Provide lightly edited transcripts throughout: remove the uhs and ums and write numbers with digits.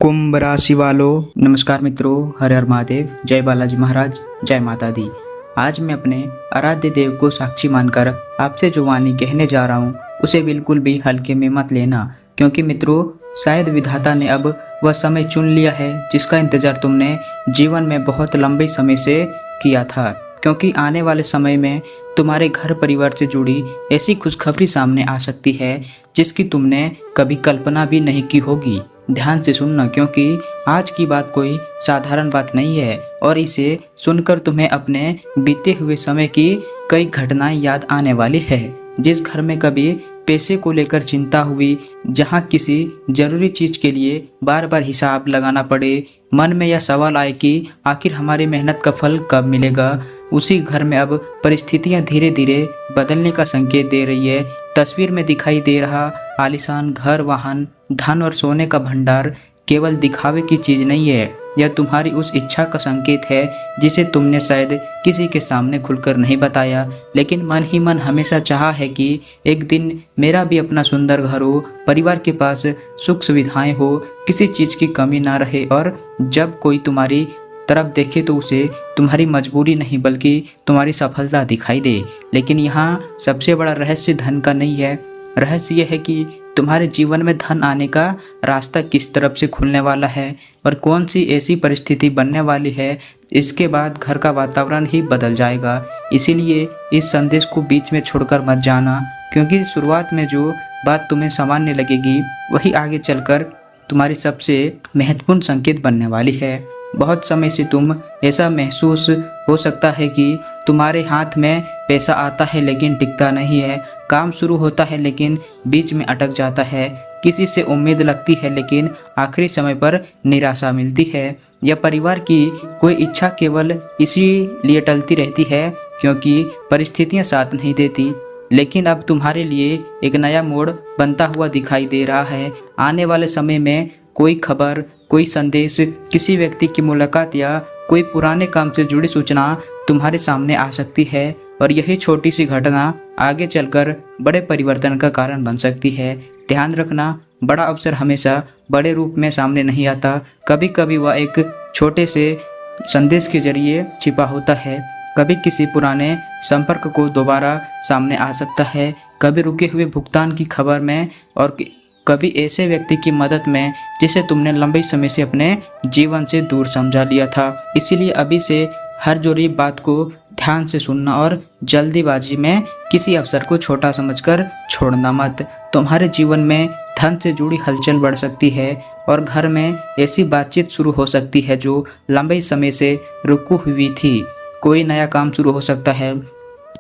कुंभ राशि वालों, नमस्कार मित्रों। हर हर महादेव, जय बालाजी महाराज, जय माता दी। आज मैं अपने आराध्य देव को साक्षी मानकर आपसे जो वाणी कहने जा रहा हूँ उसे बिल्कुल भी हल्के में मत लेना, क्योंकि मित्रों शायद विधाता ने अब वह समय चुन लिया है जिसका इंतजार तुमने जीवन में बहुत लंबे समय से किया था। क्योंकि आने वाले समय में तुम्हारे घर परिवार से जुड़ी ऐसी खुशखबरी सामने आ सकती है जिसकी तुमने कभी कल्पना भी नहीं की होगी। ध्यान से सुनना, क्योंकि आज की बात कोई साधारण बात नहीं है और इसे सुनकर तुम्हें अपने बीते हुए समय की कई घटनाएं याद आने वाली है। जिस घर में कभी पैसे को लेकर चिंता हुई, जहां किसी जरूरी चीज के लिए बार बार हिसाब लगाना पड़े, मन में यह सवाल आए कि आखिर हमारी मेहनत का फल कब मिलेगा, उसी घर में अब परिस्थितियां धीरे धीरे बदलने का संकेत दे रही है। तस्वीर में दिखाई दे रहा आलीशान घर, वाहन, धन और सोने का भंडार केवल दिखावे की चीज नहीं है, यह तुम्हारी उस इच्छा का संकेत है जिसे तुमने शायद किसी के सामने खुलकर नहीं बताया, लेकिन मन ही मन हमेशा चाहा है कि एक दिन मेरा भी अपना सुंदर घर हो, परिवार के पास सुख सुविधाएं हो, किसी चीज की कमी ना रहे और जब कोई तुम्हारी तरफ देखे तो उसे तुम्हारी मजबूरी नहीं बल्कि तुम्हारी सफलता दिखाई दे। लेकिन यहाँ सबसे बड़ा रहस्य धन का नहीं है, रहस्य यह है कि तुम्हारे जीवन में धन आने का रास्ता किस तरफ से खुलने वाला है और कौन सी ऐसी परिस्थिति बनने वाली है इसके बाद घर का वातावरण ही बदल जाएगा। इसीलिए इस संदेश को बीच में छोड़कर मत जाना, क्योंकि शुरुआत में जो बात तुम्हें सामान्य लगेगी वही आगे चलकर तुम्हारी सबसे महत्वपूर्ण संकेत बनने वाली है। बहुत समय से तुम ऐसा महसूस हो सकता है कि तुम्हारे हाथ में पैसा आता है लेकिन टिकता नहीं है, काम शुरू होता है लेकिन बीच में अटक जाता है, किसी से उम्मीद लगती है लेकिन आखिरी समय पर निराशा मिलती है, या परिवार की कोई इच्छा केवल इसीलिए टलती रहती है क्योंकि परिस्थितियां साथ नहीं देती। लेकिन अब तुम्हारे लिए एक नया मोड़ बनता हुआ दिखाई दे रहा है। आने वाले समय में कोई खबर, कोई संदेश, किसी व्यक्ति की मुलाकात या कोई पुराने काम से जुड़ी सूचना तुम्हारे सामने आ सकती है और यही छोटी सी घटना आगे चलकर बड़े परिवर्तन का कारण बन सकती है। ध्यान रखना, बड़ा अवसर हमेशा बड़े रूप में सामने नहीं आता, कभी कभी वह एक छोटे से संदेश के जरिए छिपा होता है, कभी किसी पुराने संपर्क को दोबारा सामने आ सकता है, कभी रुके हुए भुगतान की खबर में और कभी ऐसे व्यक्ति की मदद में जिसे तुमने लंबे समय से अपने जीवन से दूर समझा लिया था। इसीलिए अभी से हर जरूरी बात को ध्यान से सुनना और जल्दीबाजी में किसी अवसर को छोटा समझकर छोड़ना मत। तुम्हारे जीवन में धन से जुड़ी हलचल बढ़ सकती है और घर में ऐसी बातचीत शुरू हो सकती है जो लंबे समय से रुकी हुई थी। कोई नया काम शुरू हो सकता है,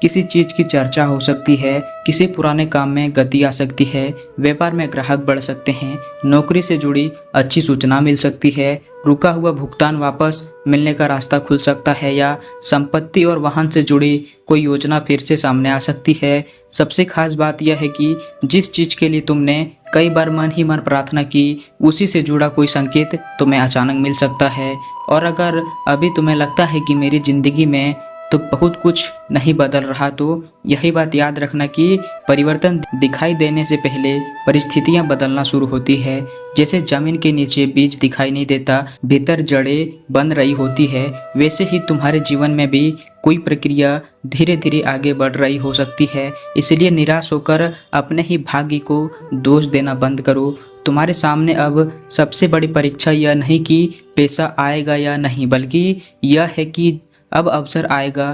किसी चीज की चर्चा हो सकती है, किसी पुराने काम में गति आ सकती है, व्यापार में ग्राहक बढ़ सकते हैं, नौकरी से जुड़ी अच्छी सूचना मिल सकती है, रुका हुआ भुगतान वापस मिलने का रास्ता खुल सकता है, या संपत्ति और वाहन से जुड़ी कोई योजना फिर से सामने आ सकती है। सबसे खास बात यह है कि जिस चीज के लिए तुमने कई बार मन ही मन प्रार्थना की उसी से जुड़ा कोई संकेत तुम्हें अचानक मिल सकता है। और अगर अभी तुम्हें लगता है कि मेरी जिंदगी में तो बहुत कुछ नहीं बदल रहा, तो यही बात याद रखना कि परिवर्तन दिखाई देने से पहले परिस्थितियां बदलना शुरू होती है। जैसे जमीन के नीचे बीज दिखाई नहीं देता, भीतर जड़ें बन रही होती है, वैसे ही तुम्हारे जीवन में भी कोई प्रक्रिया धीरे धीरे आगे बढ़ रही हो सकती है। इसलिए निराश होकर अपने ही भाग्य को दोष देना बंद करो। तुम्हारे सामने अब सबसे बड़ी परीक्षा यह नहीं कि पैसा आएगा या नहीं, बल्कि यह है कि अब अवसर आएगा,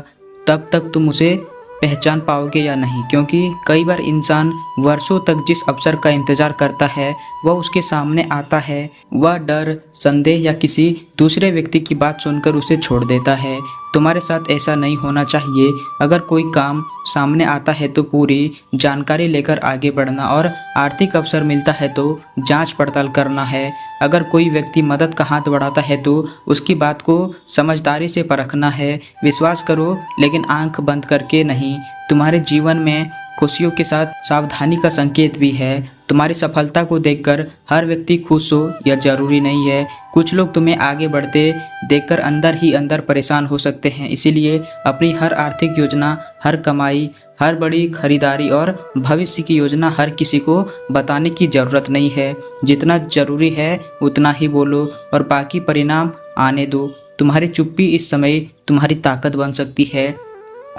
तब तक तुम उसे पहचान पाओगे या नहीं। क्योंकि कई बार इंसान वर्षों तक जिस अवसर का इंतजार करता है वह उसके सामने आता है, वह डर, संदेह या किसी दूसरे व्यक्ति की बात सुनकर उसे छोड़ देता है। तुम्हारे साथ ऐसा नहीं होना चाहिए। अगर कोई काम सामने आता है तो पूरी जानकारी लेकर आगे बढ़ना और आर्थिक अवसर मिलता है तो जांच पड़ताल करना है। अगर कोई व्यक्ति मदद का हाथ बढ़ाता है तो उसकी बात को समझदारी से परखना है। विश्वास करो लेकिन आंख बंद करके नहीं। तुम्हारे जीवन में खुशियों के साथ सावधानी का संकेत भी है। तुम्हारी सफलता को देखकर हर व्यक्ति खुश हो यह जरूरी नहीं है। कुछ लोग तुम्हें आगे बढ़ते देखकर अंदर ही अंदर परेशान हो सकते हैं। इसीलिए अपनी हर आर्थिक योजना, हर कमाई, हर बड़ी खरीदारी और भविष्य की योजना हर किसी को बताने की ज़रूरत नहीं है। जितना ज़रूरी है उतना ही बोलो और बाकी परिणाम आने दो। तुम्हारी चुप्पी इस समय तुम्हारी ताकत बन सकती है।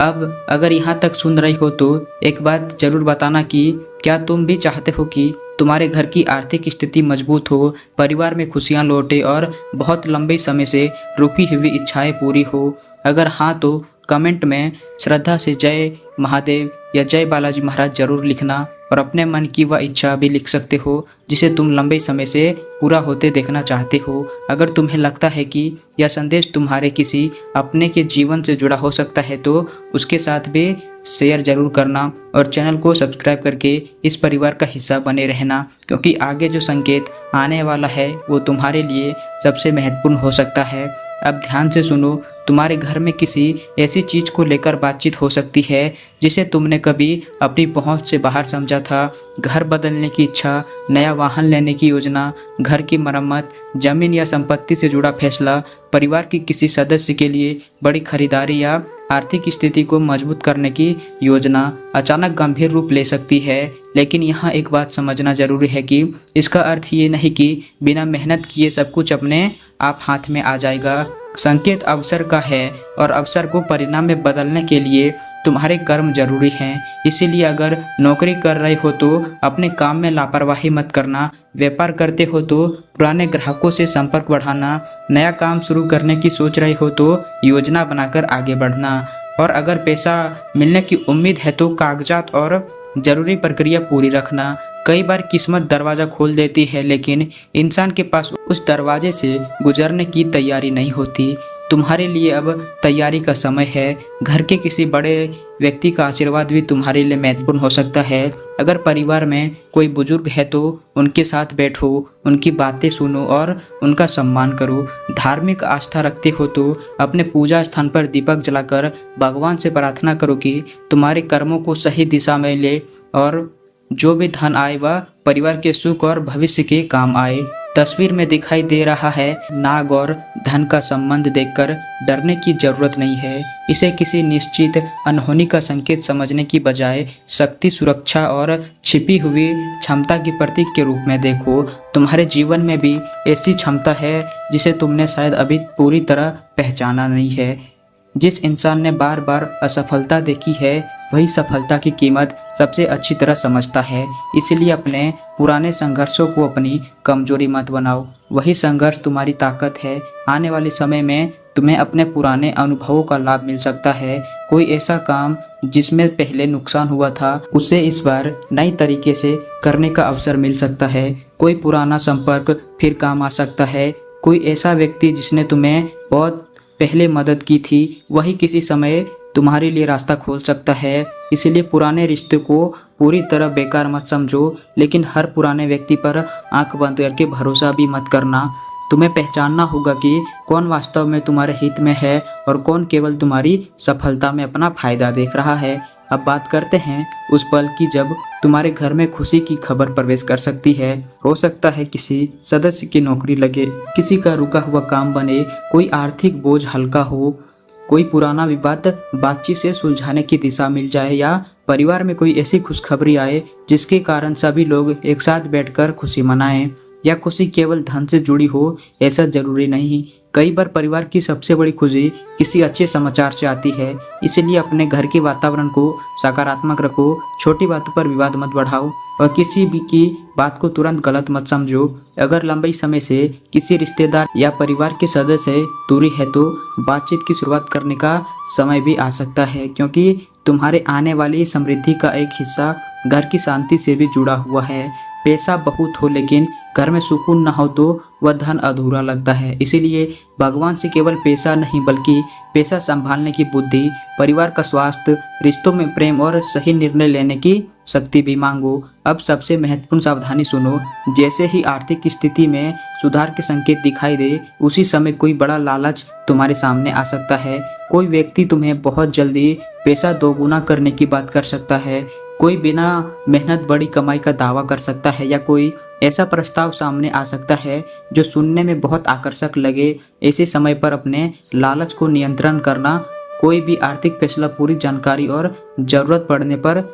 अब अगर यहाँ तक सुन रही हो तो एक बात जरूर बताना कि क्या तुम भी चाहते हो कि तुम्हारे घर की आर्थिक स्थिति मजबूत हो, परिवार में खुशियाँ लौटे और बहुत लंबे समय से रुकी हुई इच्छाएं पूरी हो? अगर हाँ तो कमेंट में श्रद्धा से जय महादेव या जय बालाजी महाराज जरूर लिखना और अपने मन की वह इच्छा भी लिख सकते हो जिसे तुम लंबे समय से पूरा होते देखना चाहते हो। अगर तुम्हें लगता है कि यह संदेश तुम्हारे किसी अपने के जीवन से जुड़ा हो सकता है तो उसके साथ भी शेयर जरूर करना और चैनल को सब्सक्राइब करके इस परिवार का हिस्सा बने रहना, क्योंकि आगे जो संकेत आने वाला है वो तुम्हारे लिए सबसे महत्वपूर्ण हो सकता है। अब ध्यान से सुनो। तुम्हारे घर में किसी ऐसी चीज को लेकर बातचीत हो सकती है जिसे तुमने कभी अपनी पहुंच से बाहर समझा था। घर बदलने की इच्छा, नया वाहन लेने की योजना, घर की मरम्मत, जमीन या संपत्ति से जुड़ा फैसला, परिवार की किसी सदस्य के लिए बड़ी खरीदारी या आर्थिक स्थिति को मजबूत करने की योजना अचानक गंभीर रूप ले सकती है। लेकिन यहाँ एक बात समझना जरूरी है कि इसका अर्थ ये नहीं कि बिना मेहनत किए सब कुछ अपने आप हाथ में आ जाएगा। संकेत अवसर का है और अवसर को परिणाम में बदलने के लिए तुम्हारे कर्म जरूरी हैं। इसीलिए अगर नौकरी कर रहे हो तो अपने काम में लापरवाही मत करना। व्यापार करते हो तो पुराने ग्राहकों से संपर्क बढ़ाना। नया काम शुरू करने की सोच रहे हो तो योजना बनाकर आगे बढ़ना। और अगर पैसा मिलने की उम्मीद है तो कागजात और जरूरी प्रक्रिया पूरी रखना। कई बार किस्मत दरवाजा खोल देती है लेकिन इंसान के पास उस दरवाजे से गुजरने की तैयारी नहीं होती। तुम्हारे लिए अब तैयारी का समय है। घर के किसी बड़े व्यक्ति का आशीर्वाद भी तुम्हारे लिए महत्वपूर्ण हो सकता है। अगर परिवार में कोई बुजुर्ग है तो उनके साथ बैठो, उनकी बातें सुनो और उनका सम्मान करो। धार्मिक आस्था रखते हो तो अपने पूजा स्थान पर दीपक जलाकर भगवान से प्रार्थना करो कि तुम्हारे कर्मों को सही दिशा में ले और जो भी धन आए वह परिवार के सुख और भविष्य के काम आए। तस्वीर में दिखाई दे रहा है नाग और धन का संबंध देखकर डरने की जरूरत नहीं है। इसे किसी निश्चित अनहोनी का संकेत समझने की बजाय शक्ति, सुरक्षा और छिपी हुई क्षमता की प्रतीक के रूप में देखो। तुम्हारे जीवन में भी ऐसी क्षमता है जिसे तुमने शायद अभी पूरी तरह पहचाना नहीं है। जिस इंसान ने बार बार असफलता देखी है वही सफलता की कीमत सबसे अच्छी तरह समझता है। इसलिए अपने पुराने संघर्षों को अपनी कमजोरी मत बनाओ। वही संघर्ष तुम्हारी ताकत है। आने वाले समय में तुम्हें अपने पुराने अनुभवों का लाभ मिल सकता है। कोई ऐसा काम जिसमें पहले नुकसान हुआ था उसे इस बार नई तरीके से करने का अवसर मिल सकता है। कोई पुराना संपर्क फिर काम आ सकता है। कोई ऐसा व्यक्ति जिसने तुम्हें बहुत पहले मदद की थी वही किसी समय तुम्हारे लिए रास्ता खोल सकता है। इसलिए पुराने रिश्ते को पूरी तरह बेकार मत समझो, लेकिन हर पुराने व्यक्ति पर आंख बंद करके भरोसा भी मत करना। तुम्हें पहचानना होगा कि कौन वास्तव में तुम्हारे हित में है और कौन केवल तुम्हारी सफलता में अपना फायदा देख रहा है। अब बात करते हैं उस पल की जब तुम्हारे घर में खुशी की खबर प्रवेश कर सकती है। हो सकता है किसी सदस्य की नौकरी लगे, किसी का रुका हुआ काम बने, कोई आर्थिक बोझ हल्का हो, कोई पुराना विवाद बातचीत से सुलझाने की दिशा मिल जाए या परिवार में कोई ऐसी खुशखबरी आए जिसके कारण सभी लोग एक साथ बैठकर खुशी मनाएं। या खुशी केवल धन से जुड़ी हो ऐसा जरूरी नहीं। कई बार परिवार की सबसे बड़ी खुशी किसी अच्छे समाचार से आती है। इसलिए अपने घर के वातावरण को सकारात्मक रखो। छोटी बातों पर विवाद मत बढ़ाओ और किसी भी की बात को तुरंत गलत मत समझो। अगर लंबे समय से किसी रिश्तेदार या परिवार के सदस्य से दूरी है तो बातचीत की शुरुआत करने का समय भी आ सकता है, क्योंकि तुम्हारे आने वाली समृद्धि का एक हिस्सा घर की शांति से भी जुड़ा हुआ है। पैसा बहुत हो लेकिन घर में सुकून न हो तो वह धन अधूरा लगता है। इसीलिए भगवान से केवल पैसा नहीं बल्कि पैसा संभालने की बुद्धि, परिवार का स्वास्थ्य, रिश्तों में प्रेम और सही निर्णय लेने की शक्ति भी मांगो। अब सबसे महत्वपूर्ण सावधानी सुनो। जैसे ही आर्थिक स्थिति में सुधार के संकेत दिखाई दे उसी समय कोई बड़ा लालच तुम्हारे सामने आ सकता है। कोई व्यक्ति तुम्हें बहुत जल्दी पैसा दोगुना करने की बात कर सकता है। कोई बिना मेहनत बड़ी कमाई का दावा कर सकता है या कोई ऐसा प्रस्ताव सामने आ सकता है जो सुनने में बहुत आकर्षक लगे। ऐसे समय पर अपने लालच को नियंत्रण करना कोई भी आर्थिक फैसला पूरी जानकारी और जरूरत पड़ने पर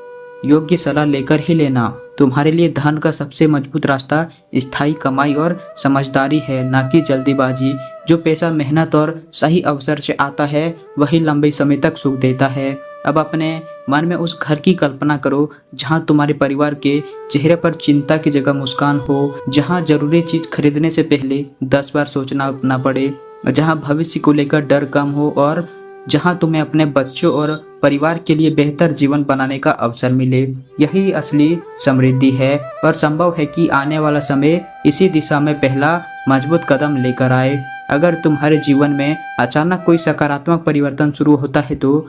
योग्य सलाह लेकर ही लेना। तुम्हारे लिए धन का सबसे मजबूत रास्ता स्थायी कमाई और समझदारी है, ना कि जल्दीबाजी। जो पैसा मेहनत और सही अवसर से आता है वही लंबे समय तक सुख देता है। अब अपने मन में उस घर की कल्पना करो जहां तुम्हारे परिवार के चेहरे पर चिंता की जगह मुस्कान हो, जहां जरूरी चीज खरीदने से पहले 10 बार सोचना ना पड़े, जहां भविष्य को लेकर डर कम हो और जहां तुम्हें अपने बच्चों और परिवार के लिए बेहतर जीवन बनाने का अवसर मिले। यही असली समृद्धि है और संभव है कि आने वाला समय इसी दिशा में पहला मजबूत कदम लेकर आए। अगर तुम्हारे जीवन में अचानक कोई सकारात्मक परिवर्तन शुरू होता है तो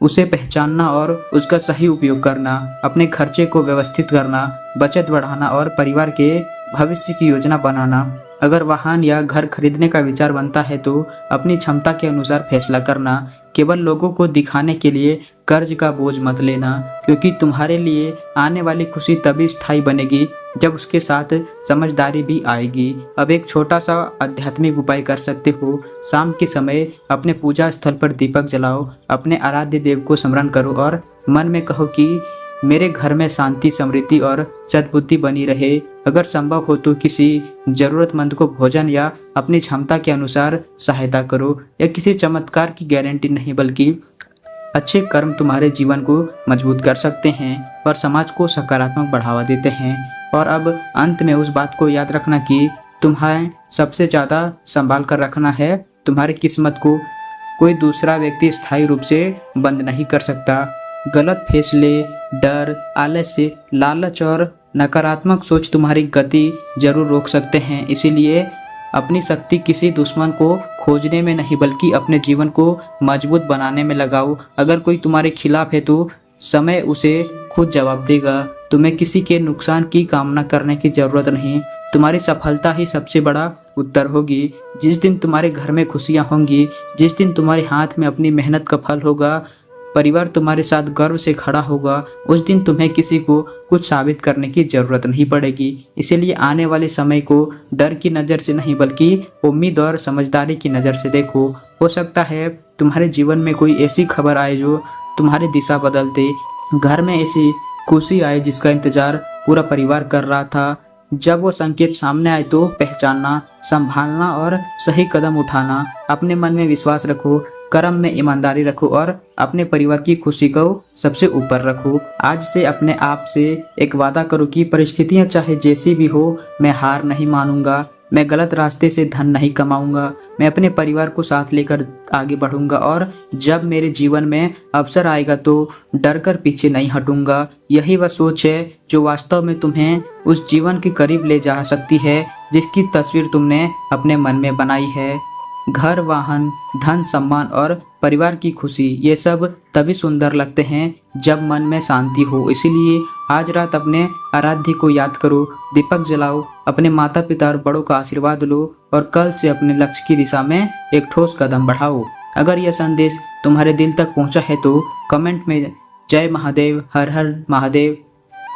उसे पहचानना और उसका सही उपयोग करना, अपने खर्चे को व्यवस्थित करना, बचत बढ़ाना और परिवार के भविष्य की योजना बनाना। अगर वाहन या घर खरीदने का विचार बनता है तो अपनी क्षमता के अनुसार फैसला करना। केवल लोगों को दिखाने के लिए कर्ज का बोझ मत लेना, क्योंकि तुम्हारे लिए आने वाली खुशी तभी स्थायी बनेगी जब उसके साथ समझदारी भी आएगी। अब एक छोटा सा आध्यात्मिक उपाय कर सकते हो। शाम के समय अपने पूजा स्थल पर दीपक जलाओ, अपने आराध्य देव को स्मरण करो और मन में कहो कि मेरे घर में शांति, समृद्धि और सद्बुद्धि बनी रहे। अगर संभव हो तो किसी जरूरतमंद को भोजन या अपनी क्षमता के अनुसार सहायता करो। यह किसी चमत्कार की गारंटी नहीं, बल्कि अच्छे कर्म तुम्हारे जीवन को मजबूत कर सकते हैं और समाज को सकारात्मक बढ़ावा देते हैं। और अब अंत में उस बात को याद रखना कि तुम्हें सबसे ज़्यादा संभाल कर रखना है। तुम्हारी किस्मत को कोई दूसरा व्यक्ति स्थायी रूप से बंद नहीं कर सकता। गलत फैसले, डर, आलस्य, लालच और नकारात्मक सोच तुम्हारी गति जरूर रोक सकते हैं। इसीलिए अपनी शक्ति किसी दुश्मन को खोजने में नहीं, बल्कि अपने जीवन को मजबूत बनाने में लगाओ। अगर कोई तुम्हारे खिलाफ है तो समय उसे खुद जवाब देगा। तुम्हें किसी के नुकसान की कामना करने की जरूरत नहीं। तुम्हारी सफलता ही सबसे बड़ा उत्तर होगी। जिस दिन तुम्हारे घर में खुशियाँ होंगी, जिस दिन तुम्हारे हाथ में अपनी मेहनत का फल होगा, परिवार तुम्हारे साथ गर्व से खड़ा होगा, उस दिन तुम्हें किसी को कुछ साबित करने की जरूरत नहीं पड़ेगी। इसीलिए आने वाले समय को डर की नज़र से नहीं, बल्कि उम्मीद और समझदारी की नज़र से देखो। हो सकता है तुम्हारे जीवन में कोई ऐसी खबर आए जो तुम्हारी दिशा बदल दे। घर में ऐसी खुशी आए जिसका इंतजार पूरा परिवार कर रहा था। जब वो संकेत सामने आए तो पहचानना, संभालना और सही कदम उठाना। अपने मन में विश्वास रखो, कर्म में ईमानदारी रखो और अपने परिवार की खुशी को सबसे ऊपर रखो। आज से अपने आप से एक वादा करो कि परिस्थितियां चाहे जैसी भी हो, मैं हार नहीं मानूंगा। मैं गलत रास्ते से धन नहीं कमाऊंगा। मैं अपने परिवार को साथ लेकर आगे बढ़ूंगा और जब मेरे जीवन में अवसर आएगा तो डर कर पीछे नहीं हटूंगा। यही वह सोच है जो वास्तव में तुम्हें उस जीवन के करीब ले जा सकती है जिसकी तस्वीर तुमने अपने मन में बनाई है। घर, वाहन, धन, सम्मान और परिवार की खुशी, ये सब तभी सुंदर लगते हैं जब मन में शांति हो। इसीलिए आज रात अपने आराध्य को याद करो, दीपक जलाओ, अपने माता पिता और बड़ों का आशीर्वाद लो और कल से अपने लक्ष्य की दिशा में एक ठोस कदम बढ़ाओ। अगर यह संदेश तुम्हारे दिल तक पहुंचा है तो कमेंट में जय महादेव, हर हर महादेव,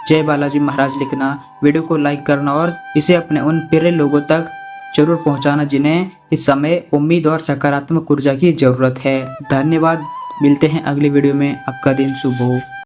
जय बालाजी महाराज लिखना। वीडियो को लाइक करना और इसे अपने उन प्रिय लोगों तक जरूर पहुंचाना जिन्हें इस समय उम्मीद और सकारात्मक ऊर्जा की जरूरत है। धन्यवाद। मिलते हैं अगली वीडियो में। आपका दिन शुभ हो।